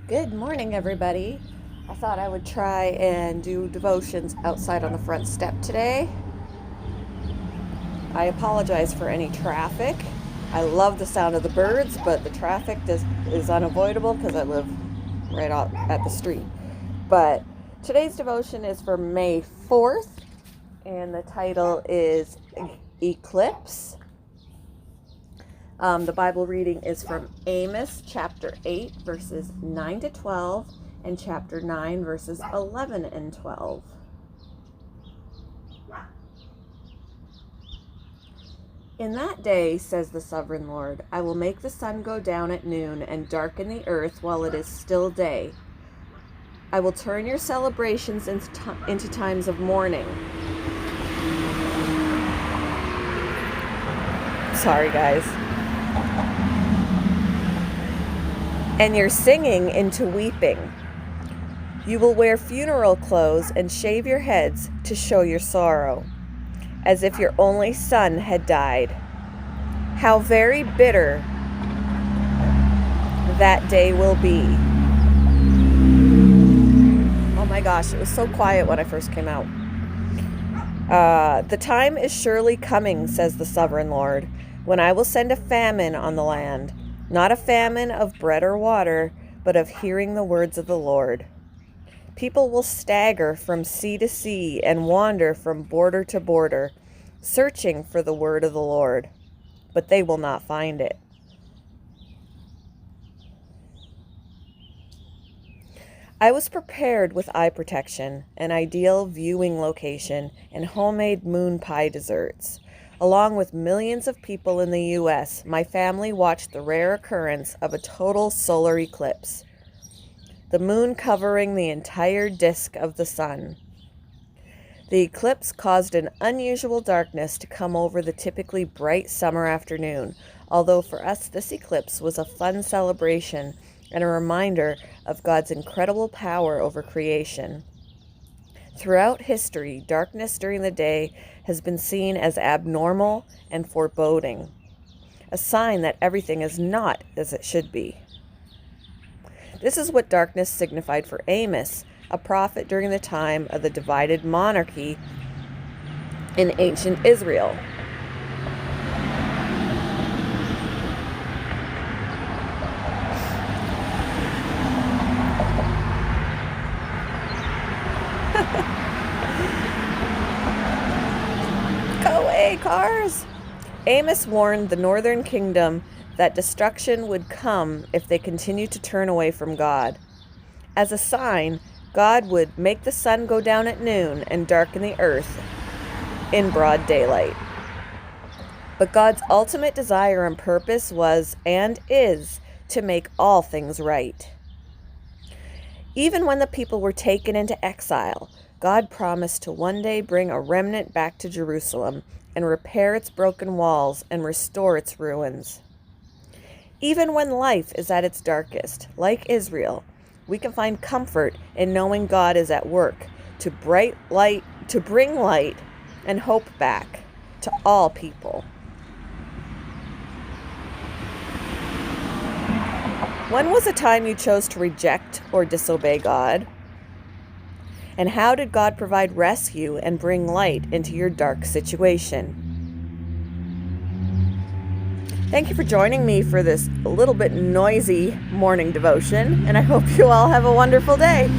Good morning, everybody. I thought I would try and do devotions outside on the front step today. I apologize for any traffic. I love the sound of the birds, but the traffic is unavoidable because I live right out at the street. But today's devotion is for May 4th, and the title is Eclipse. The Bible reading is from Amos chapter 8, verses 9 to 12, and chapter 9, verses 11 and 12. In that day, says the sovereign Lord, I will make the sun go down at noon and darken the earth while it is still day. I will turn your celebrations into times of mourning. Sorry, guys. And your singing into weeping. You will wear funeral clothes and shave your heads to show your sorrow, as if your only son had died. How very bitter that day will be. Oh my gosh, it was so quiet when I first came out. The time is surely coming, says the sovereign Lord, when I will send a famine on the land, not a famine of bread or water, but of hearing the words of the Lord. People will stagger from sea to sea and wander from border to border, searching for the word of the Lord, but they will not find it. I was prepared with eye protection, an ideal viewing location, and homemade moon pie desserts. Along with millions of people in the U.S., my family watched the rare occurrence of a total solar eclipse, the moon covering the entire disk of the sun. The eclipse caused an unusual darkness to come over the typically bright summer afternoon, although for us this eclipse was a fun celebration and a reminder of God's incredible power over creation. Throughout history, darkness during the day has been seen as abnormal and foreboding, a sign that everything is not as it should be. This is what darkness signified for Amos, a prophet during the time of the divided monarchy in ancient Israel. Go away, cars! Amos warned the northern kingdom that destruction would come if they continued to turn away from God. As a sign, God would make the sun go down at noon and darken the earth in broad daylight. But God's ultimate desire and purpose was and is to make all things right. Even when the people were taken into exile, God promised to one day bring a remnant back to Jerusalem and repair its broken walls and restore its ruins. Even when life is at its darkest, like Israel, we can find comfort in knowing God is at work to bring light and hope back to all people. When was a time you chose to reject or disobey God? And how did God provide rescue and bring light into your dark situation? Thank you for joining me for this a little bit noisy morning devotion, and I hope you all have a wonderful day.